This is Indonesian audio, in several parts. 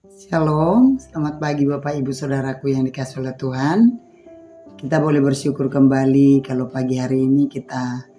Shalom, selamat pagi Bapak Ibu Saudaraku yang dikasihi oleh Tuhan. Kita boleh bersyukur kembali kalau pagi hari ini kita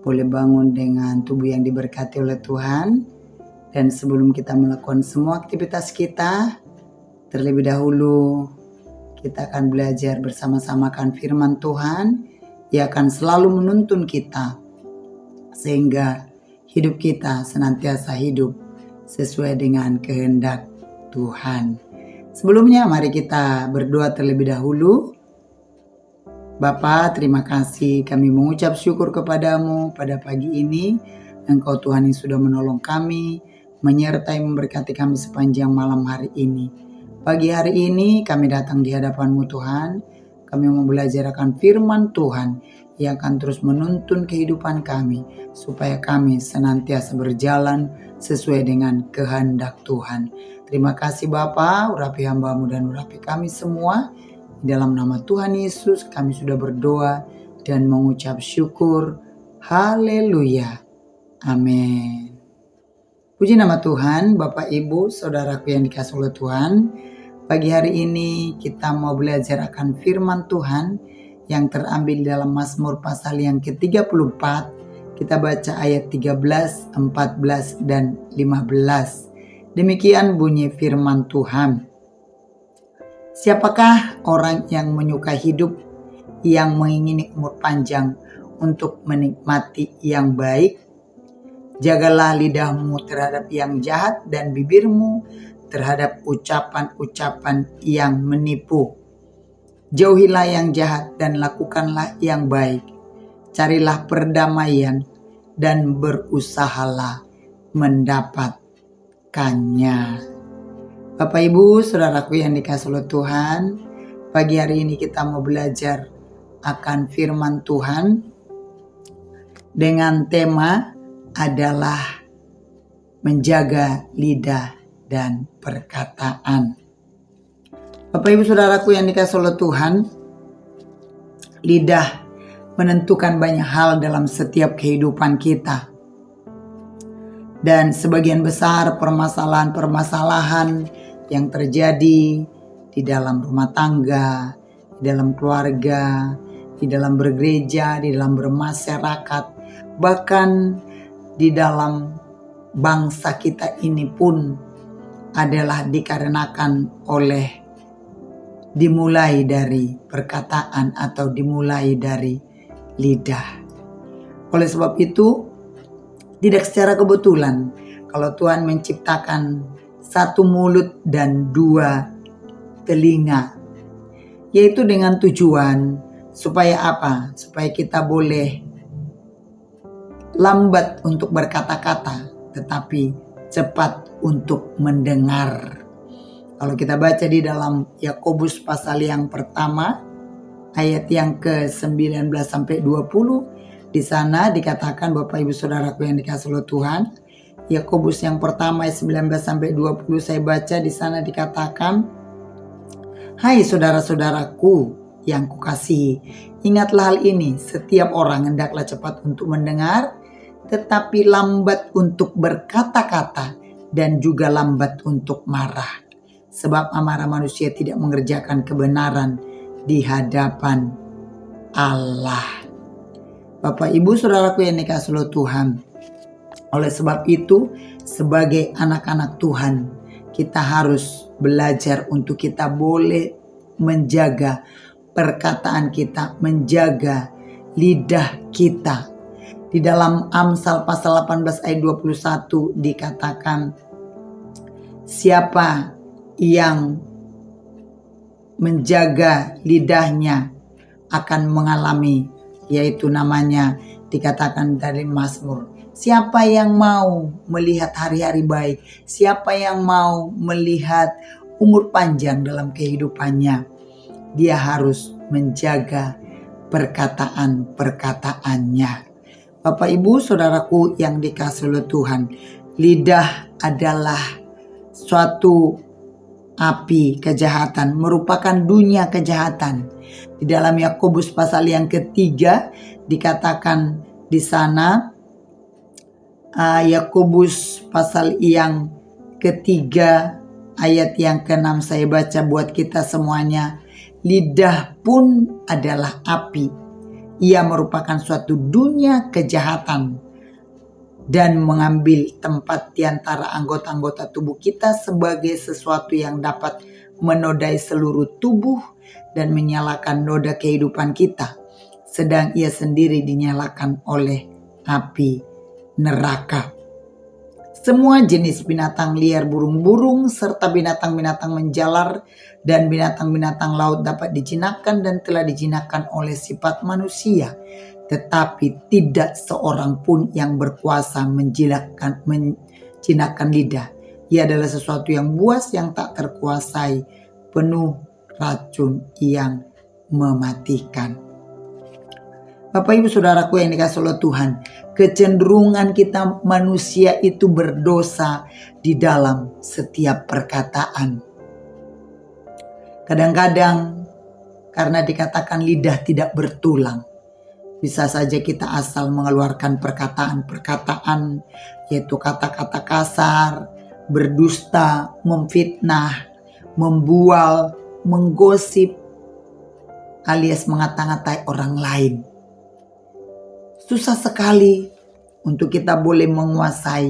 boleh bangun dengan tubuh yang diberkati oleh Tuhan. Dan sebelum kita melakukan semua aktivitas kita, terlebih dahulu kita akan belajar bersama-sama akan firman Tuhan. Ia akan selalu menuntun kita sehingga hidup kita senantiasa hidup sesuai dengan kehendak Tuhan. Sebelumnya mari kita berdoa terlebih dahulu. Bapa, terima kasih, kami mengucap syukur kepadamu pada pagi ini. Engkau Tuhan yang sudah menolong kami, menyertai memberkati kami sepanjang malam hari ini. Pagi hari ini kami datang di hadapan-Mu Tuhan. Kami mau belajar akan firman Tuhan yang akan terus menuntun kehidupan kami, supaya kami senantiasa berjalan sesuai dengan kehendak Tuhan. Terima kasih Bapa, urapi hamba-Mu dan urapi kami semua. Dalam nama Tuhan Yesus kami sudah berdoa dan mengucap syukur. Haleluya. Amin. Puji nama Tuhan, Bapak Ibu, Saudaraku yang dikasihi oleh Tuhan. Pagi hari ini kita mau belajar akan firman Tuhan yang terambil dalam Mazmur pasal yang ke-34. Kita baca ayat 13, 14, dan 15. Demikian bunyi firman Tuhan. Siapakah orang yang menyukai hidup, yang mengingini umur panjang untuk menikmati yang baik? Jagalah lidahmu terhadap yang jahat dan bibirmu terhadap ucapan-ucapan yang menipu. Jauhilah yang jahat dan lakukanlah yang baik. Carilah perdamaian dan berusahalah mendapatkannya. Bapak Ibu, Saudaraku yang dikasihi oleh Tuhan, pagi hari ini kita mau belajar akan firman Tuhan dengan tema adalah menjaga lidah dan perkataan. Bapak Ibu Saudaraku yang dikasihi oleh Tuhan, lidah menentukan banyak hal dalam setiap kehidupan kita. Dan sebagian besar permasalahan-permasalahan yang terjadi di dalam rumah tangga, di dalam keluarga, di dalam bergereja, di dalam bermasyarakat, bahkan di dalam bangsa kita ini pun adalah dikarenakan oleh dimulai dari perkataan atau dimulai dari lidah. Oleh sebab itu, tidak secara kebetulan kalau Tuhan menciptakan satu mulut dan dua telinga, yaitu dengan tujuan supaya apa? Supaya kita boleh lambat untuk berkata-kata, tetapi cepat untuk mendengar. Kalau kita baca di dalam Yakobus pasal yang pertama, ayat yang ke-19 sampai 20, di sana dikatakan, Bapak Ibu Saudaraku yang dikasihi oleh Tuhan, Yakobus yang pertama ayat 19 sampai 20 saya baca. Di sana dikatakan, hai saudara-saudaraku yang kukasihi, ingatlah hal ini, setiap orang hendaklah cepat untuk mendengar, tetapi lambat untuk berkata-kata, dan juga lambat untuk marah. Sebab amarah manusia tidak mengerjakan kebenaran di hadapan Allah. Bapak Ibu Saudaraku yang dikasihi oleh Tuhan, oleh sebab itu sebagai anak-anak Tuhan kita harus belajar untuk kita boleh menjaga perkataan kita, menjaga lidah kita. Di dalam Amsal pasal 18 ayat 21 dikatakan, siapa yang menjaga lidahnya akan mengalami, yaitu namanya dikatakan dari Mazmur, siapa yang mau melihat hari-hari baik, siapa yang mau melihat umur panjang dalam kehidupannya, dia harus menjaga perkataan-perkataannya. Bapak Ibu Saudaraku yang dikasihi oleh Tuhan, lidah adalah suatu api kejahatan, merupakan dunia kejahatan. Di dalam Yakobus pasal yang ketiga dikatakan di sana, Yakobus pasal yang ketiga ayat yang ke-6 saya baca buat kita semuanya. Lidah pun adalah api. Ia merupakan suatu dunia kejahatan dan mengambil tempat di antara anggota-anggota tubuh kita sebagai sesuatu yang dapat menodai seluruh tubuh dan menyalakan noda kehidupan kita. Sedang ia sendiri dinyalakan oleh api neraka. Semua jenis binatang liar, burung-burung, serta binatang-binatang menjalar dan binatang-binatang laut dapat dijinakkan dan telah dijinakkan oleh sifat manusia. Tetapi tidak seorang pun yang berkuasa menjinakkan lidah. Ia adalah sesuatu yang buas, yang tak terkuasai, penuh racun yang mematikan. Bapak Ibu Saudaraku yang dikasihi oleh Tuhan, kecenderungan kita manusia itu berdosa di dalam setiap perkataan. Kadang-kadang karena dikatakan lidah tidak bertulang, bisa saja kita asal mengeluarkan perkataan-perkataan, yaitu kata-kata kasar, berdusta, memfitnah, membual, menggosip, alias mengata-ngatai orang lain. Susah sekali untuk kita boleh menguasai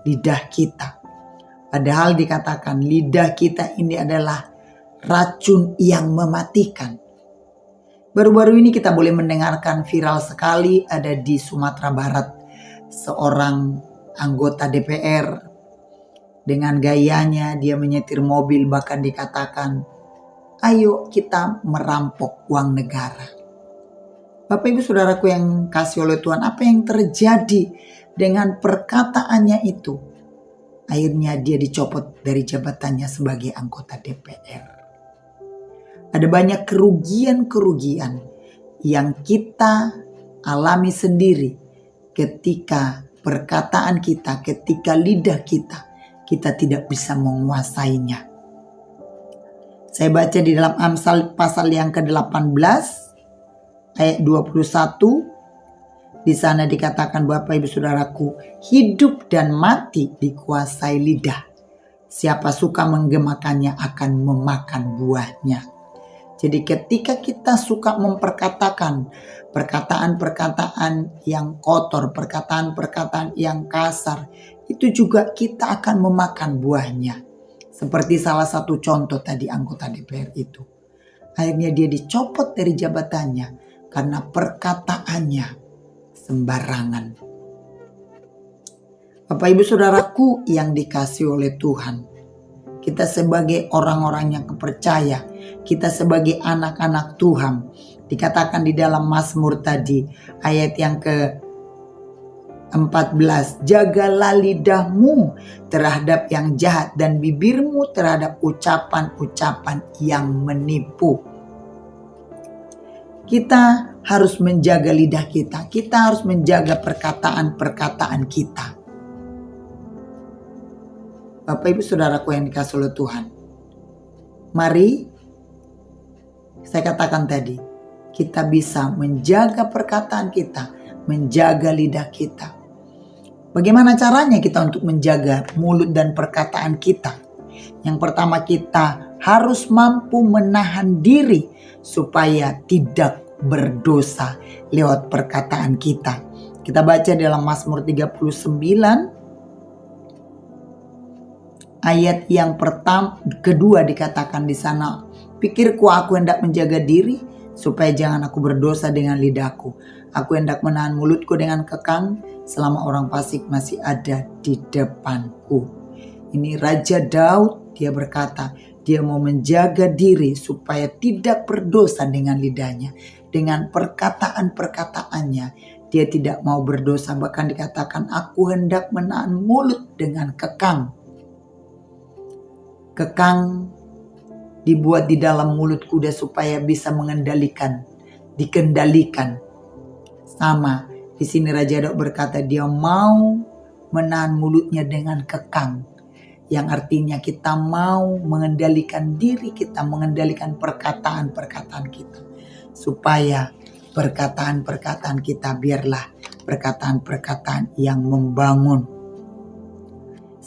lidah kita. Padahal dikatakan lidah kita ini adalah racun yang mematikan. Baru-baru ini kita boleh mendengarkan viral sekali ada di Sumatera Barat. Seorang anggota DPR dengan gayanya dia menyetir mobil, bahkan dikatakan, ayo kita merampok uang negara. Bapak Ibu Saudaraku yang kasih oleh Tuhan, apa yang terjadi dengan perkataannya itu? Akhirnya dia dicopot dari jabatannya sebagai anggota DPR. Ada banyak kerugian-kerugian yang kita alami sendiri ketika perkataan kita, ketika lidah kita tidak bisa menguasainya. Saya baca di dalam Amsal pasal yang ke-18 ayat 21, di sana dikatakan Bapak Ibu Saudaraku, hidup dan mati dikuasai lidah. Siapa suka menggemakannya akan memakan buahnya. Jadi ketika kita suka memperkatakan perkataan-perkataan yang kotor, perkataan-perkataan yang kasar, itu juga kita akan memakan buahnya. Seperti salah satu contoh tadi anggota DPR itu. Akhirnya dia dicopot dari jabatannya karena perkataannya sembarangan. Bapak Ibu Saudaraku yang dikasihi oleh Tuhan, kita sebagai orang-orang yang percaya, kita sebagai anak-anak Tuhan, dikatakan di dalam Mazmur tadi ayat yang ke-14, jagalah lidahmu terhadap yang jahat dan bibirmu terhadap ucapan-ucapan yang menipu. Kita harus menjaga lidah kita. Kita harus menjaga perkataan-perkataan kita. Bapak Ibu Saudaraku yang dikasihi oleh Tuhan. Mari, saya katakan tadi, kita bisa menjaga perkataan kita, menjaga lidah kita. Bagaimana caranya kita untuk menjaga mulut dan perkataan kita? Yang pertama, kita harus mampu menahan diri supaya tidak berdosa lewat perkataan kita. Kita baca dalam Mazmur 39 ayat yang kedua dikatakan di sana, pikirku aku hendak menjaga diri supaya jangan aku berdosa dengan lidahku. Aku hendak menahan mulutku dengan kekang selama orang fasik masih ada di depanku. Ini Raja Daud, dia berkata, dia mau menjaga diri supaya tidak berdosa dengan lidahnya. Dengan perkataan-perkataannya, dia tidak mau berdosa. Bahkan dikatakan, aku hendak menahan mulut dengan kekang. Kekang dibuat di dalam mulut kuda supaya bisa dikendalikan. Sama, di sini Raja Daud berkata, dia mau menahan mulutnya dengan kekang. Yang artinya kita mau mengendalikan diri kita, mengendalikan perkataan-perkataan kita. Supaya perkataan-perkataan kita biarlah perkataan-perkataan yang membangun.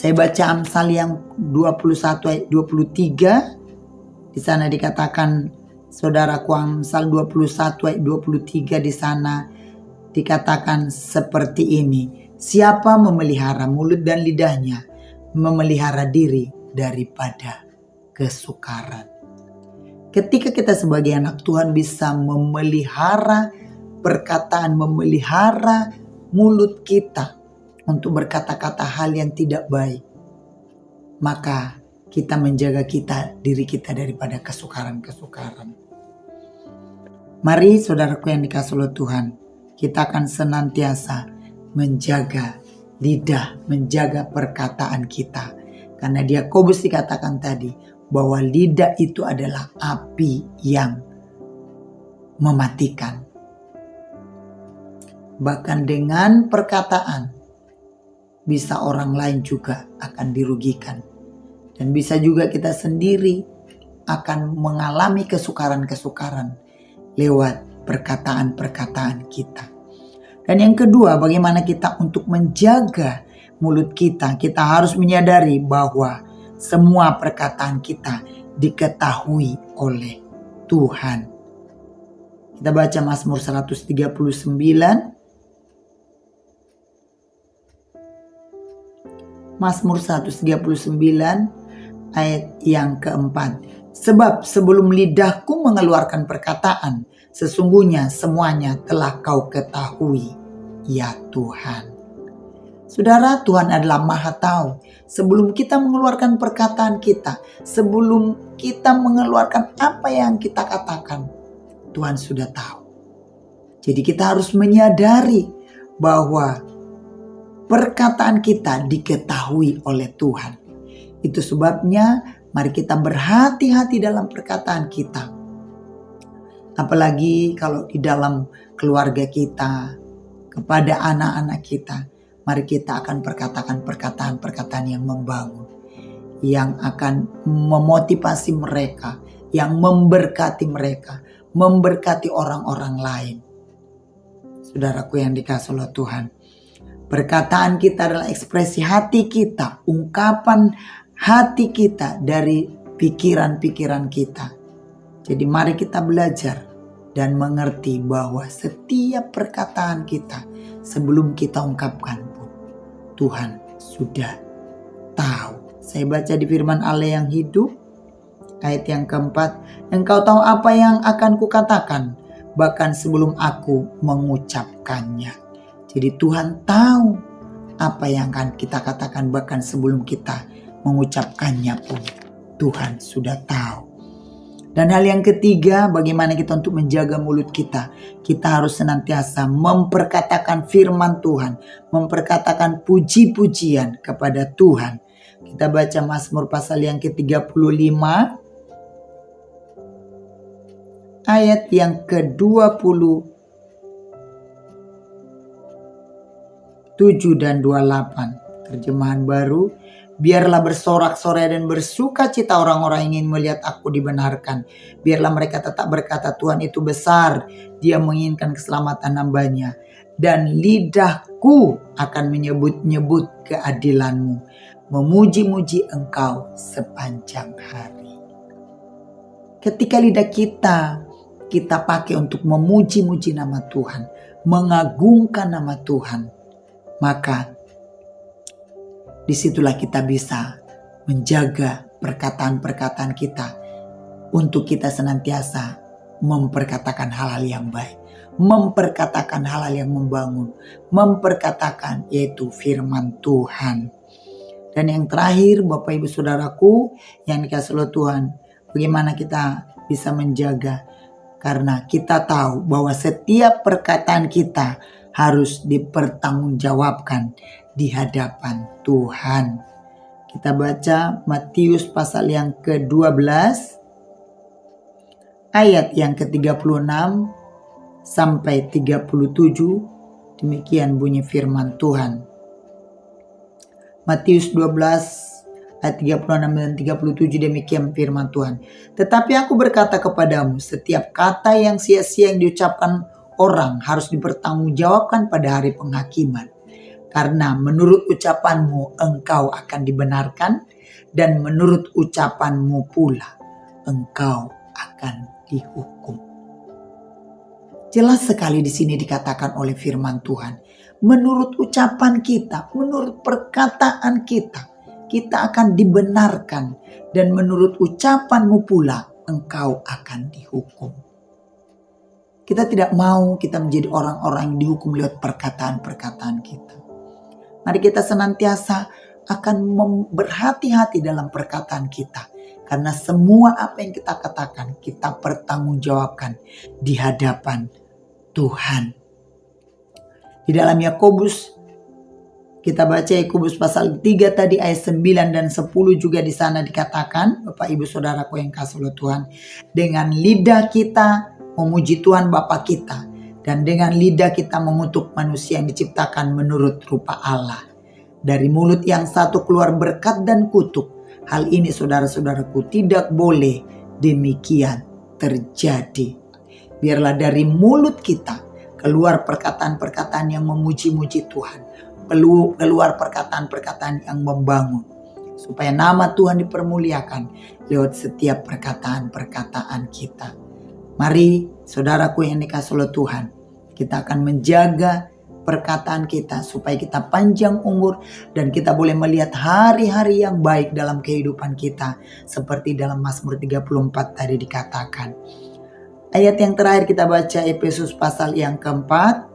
Saya baca Amsal yang 21 ayat 23. Di sana dikatakan, saudaraku, Amsal 21 ayat 23 di sana dikatakan seperti ini. Siapa memelihara mulut dan lidahnya, memelihara diri daripada kesukaran. Ketika kita sebagai anak Tuhan bisa memelihara perkataan, memelihara mulut kita untuk berkata-kata hal yang tidak baik, maka kita menjaga diri kita daripada kesukaran-kesukaran. Mari saudaraku yang dikasihi oleh Tuhan, kita akan senantiasa menjaga lidah, menjaga perkataan kita. Karena di Yakobus dikatakan tadi bahwa lidah itu adalah api yang mematikan. Bahkan dengan perkataan bisa orang lain juga akan dirugikan. Dan bisa juga kita sendiri akan mengalami kesukaran-kesukaran lewat perkataan-perkataan kita. Dan yang kedua, bagaimana kita untuk menjaga mulut kita. Kita harus menyadari bahwa semua perkataan kita diketahui oleh Tuhan. Kita baca Mazmur 139. Mazmur 139 ayat yang keempat. Sebab sebelum lidahku mengeluarkan perkataan, sesungguhnya semuanya telah kau ketahui, ya Tuhan. Saudara, Tuhan adalah Maha Tahu. Sebelum kita mengeluarkan perkataan kita, sebelum kita mengeluarkan apa yang kita katakan, Tuhan sudah tahu. Jadi kita harus menyadari bahwa perkataan kita diketahui oleh Tuhan. Itu sebabnya mari kita berhati-hati dalam perkataan kita. Apalagi kalau di dalam keluarga kita, kepada anak-anak kita. Mari kita akan perkatakan perkataan-perkataan yang membangun. Yang akan memotivasi mereka, yang memberkati mereka, memberkati orang-orang lain. Saudaraku yang dikasihi oleh Tuhan. Perkataan kita adalah ekspresi hati kita, ungkapan hati kita dari pikiran-pikiran kita. Jadi mari kita belajar dan mengerti bahwa setiap perkataan kita sebelum kita ungkapkan pun Tuhan sudah tahu. Saya baca di firman Allah yang hidup, ayat yang keempat. Engkau tahu apa yang akan kukatakan, bahkan sebelum aku mengucapkannya. Jadi Tuhan tahu apa yang akan kita katakan bahkan sebelum kita mengucapkannya pun Tuhan sudah tahu. Dan hal yang ketiga, bagaimana kita untuk menjaga mulut kita. Kita harus senantiasa memperkatakan firman Tuhan, memperkatakan puji-pujian kepada Tuhan. Kita baca Mazmur pasal yang ke-35 ayat yang ke-27 dan 28. Terjemahan baru. Biarlah bersorak-sorai dan bersuka cita orang-orang yang ingin melihat aku dibenarkan. Biarlah mereka tetap berkata, Tuhan itu besar, Dia menginginkan keselamatan hamba-Nya. Dan lidahku akan menyebut-nyebut keadilan-Mu, memuji-muji Engkau sepanjang hari. Ketika lidah kita pakai untuk memuji-muji nama Tuhan, mengagungkan nama Tuhan, maka disitulah kita bisa menjaga perkataan-perkataan kita untuk kita senantiasa memperkatakan hal-hal yang baik, memperkatakan hal-hal yang membangun, memperkatakan yaitu firman Tuhan. Dan yang terakhir, Bapak Ibu Saudaraku yang dikasihi oleh Tuhan, bagaimana kita bisa menjaga, karena kita tahu bahwa setiap perkataan kita harus dipertanggungjawabkan di hadapan Tuhan. Kita baca Matius pasal yang ke-12 ayat yang ke-36 sampai 37. Demikian bunyi firman Tuhan. Matius 12 ayat 36 dan 37, demikian firman Tuhan. Tetapi aku berkata kepadamu, setiap kata yang sia-sia yang diucapkan orang harus dipertanggungjawabkan pada hari penghakiman. Karena menurut ucapanmu engkau akan dibenarkan, dan menurut ucapanmu pula engkau akan dihukum. Jelas sekali di sini dikatakan oleh firman Tuhan. Menurut ucapan kita, menurut perkataan kita, kita akan dibenarkan. Dan menurut ucapanmu pula engkau akan dihukum. Kita tidak mau kita menjadi orang-orang yang dihukum lewat perkataan-perkataan kita. Mari kita senantiasa akan berhati-hati dalam perkataan kita. Karena semua apa yang kita katakan, kita pertanggungjawabkan di hadapan Tuhan. Di dalam Yakobus, kita baca Yakobus pasal 3 tadi ayat 9 dan 10 juga di sana dikatakan, Bapak Ibu Saudaraku yang kasih oleh Tuhan, dengan lidah kita memuji Tuhan Bapa kita, dan dengan lidah kita mengutuk manusia yang diciptakan menurut rupa Allah. Dari mulut yang satu keluar berkat dan kutuk. Hal ini saudara-saudaraku tidak boleh demikian terjadi. Biarlah dari mulut kita keluar perkataan-perkataan yang memuji-muji Tuhan. Keluar perkataan-perkataan yang membangun. Supaya nama Tuhan dipermuliakan lewat setiap perkataan-perkataan kita. Mari saudaraku yang dikasihi oleh Tuhan, kita akan menjaga perkataan kita supaya kita panjang umur dan kita boleh melihat hari-hari yang baik dalam kehidupan kita. Seperti dalam Mazmur 34 tadi dikatakan. Ayat yang terakhir kita baca Efesus pasal yang keempat.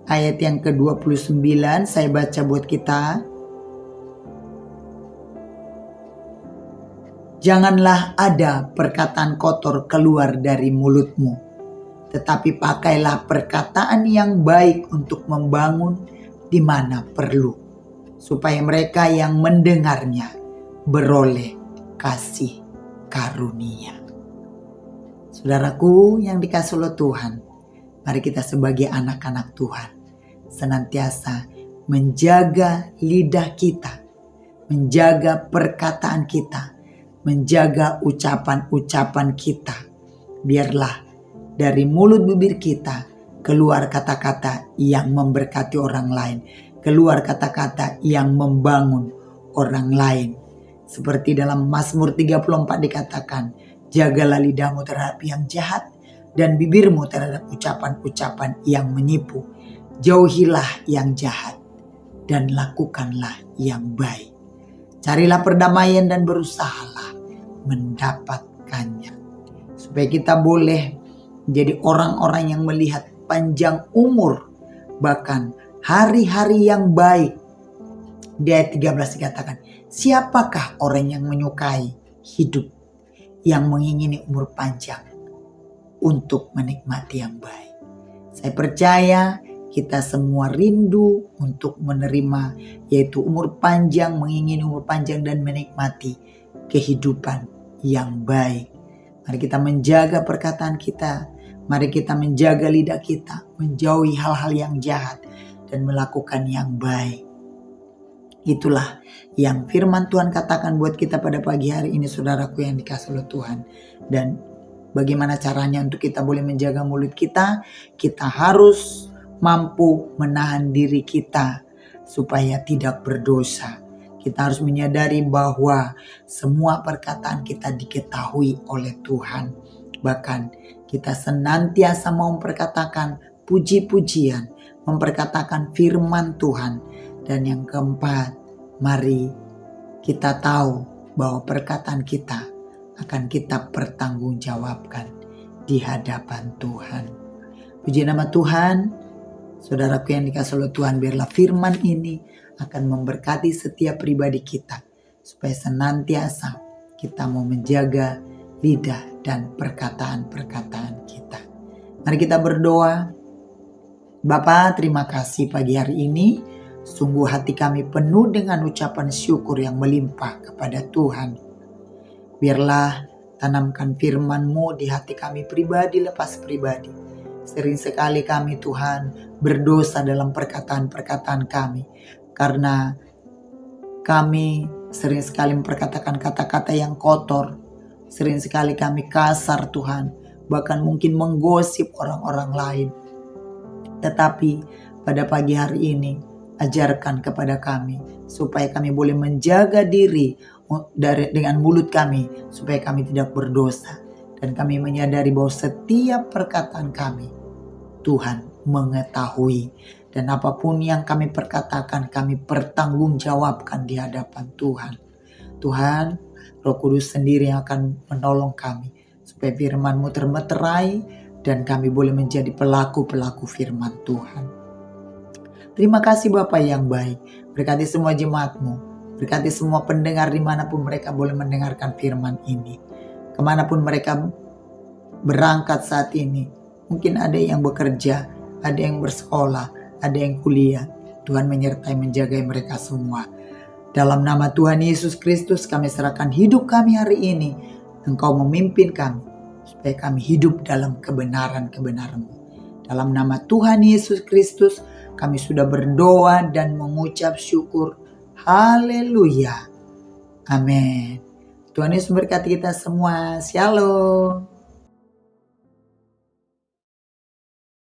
Ayat yang ke-29 saya baca buat kita. Janganlah ada perkataan kotor keluar dari mulutmu, tetapi pakailah perkataan yang baik untuk membangun di mana perlu, supaya mereka yang mendengarnya beroleh kasih karunia. Saudaraku yang dikasihi oleh Tuhan, mari kita sebagai anak-anak Tuhan senantiasa menjaga lidah kita, menjaga perkataan kita, menjaga ucapan-ucapan kita. Biarlah dari mulut bibir kita keluar kata-kata yang memberkati orang lain, keluar kata-kata yang membangun orang lain. Seperti dalam Mazmur 34 dikatakan, jagalah lidahmu terhadap yang jahat dan bibirmu terhadap ucapan-ucapan yang menipu. Jauhilah yang jahat dan lakukanlah yang baik. Carilah perdamaian dan berusahalah mendapatkannya. Supaya kita boleh menjadi orang-orang yang melihat panjang umur, bahkan hari-hari yang baik. Di ayat 13 dikatakan, siapakah orang yang menyukai hidup, yang mengingini umur panjang untuk menikmati yang baik. Saya percaya kita semua rindu untuk menerima, yaitu umur panjang, mengingini umur panjang dan menikmati kehidupan yang baik. Mari kita menjaga perkataan kita, mari kita menjaga lidah kita, menjauhi hal-hal yang jahat dan melakukan yang baik. Itulah yang firman Tuhan katakan buat kita pada pagi hari ini, saudaraku yang dikasihi oleh Tuhan. Dan bagaimana caranya untuk kita boleh menjaga mulut kita? Kita harus mampu menahan diri kita supaya tidak berdosa. Kita harus menyadari bahwa semua perkataan kita diketahui oleh Tuhan. Bahkan kita senantiasa mau memperkatakan puji-pujian, memperkatakan firman Tuhan. Dan yang keempat, mari kita tahu bahwa perkataan kita akan kita pertanggungjawabkan di hadapan Tuhan. Puji nama Tuhan. Saudaraku yang dikasihi oleh Tuhan, biarlah firman ini akan memberkati setiap pribadi kita. Supaya senantiasa kita mau menjaga lidah dan perkataan-perkataan kita. Mari kita berdoa. Bapa, terima kasih pagi hari ini. Sungguh hati kami penuh dengan ucapan syukur yang melimpah kepada Tuhan. Biarlah tanamkan firman-Mu di hati kami pribadi lepas pribadi. Sering sekali kami Tuhan berdosa dalam perkataan-perkataan kami. Karena kami sering sekali memperkatakan kata-kata yang kotor. Sering sekali kami kasar Tuhan. Bahkan mungkin menggosip orang-orang lain. Tetapi pada pagi hari ini ajarkan kepada kami supaya kami boleh menjaga diri dengan mulut kami supaya kami tidak berdosa, dan kami menyadari bahwa setiap perkataan kami Tuhan mengetahui, dan apapun yang kami perkatakan kami pertanggungjawabkan di hadapan Tuhan. Tuhan, Roh Kudus sendiri yang akan menolong kami supaya firman-Mu termeterai dan kami boleh menjadi pelaku-pelaku firman Tuhan. Terima kasih Bapa yang baik. Berkati semua jemaat-Mu, berkati semua pendengar dimanapun mereka boleh mendengarkan firman ini. Kemanapun mereka berangkat saat ini, mungkin ada yang bekerja, ada yang bersekolah, ada yang kuliah. Tuhan menyertai menjaga mereka semua. Dalam nama Tuhan Yesus Kristus kami serahkan hidup kami hari ini. Engkau memimpin kami supaya kami hidup dalam kebenaran-kebenaran-Mu. Dalam nama Tuhan Yesus Kristus kami sudah berdoa dan mengucap syukur. Haleluya. Amin. Tuhan Yesus memberkati kita semua. Shalom.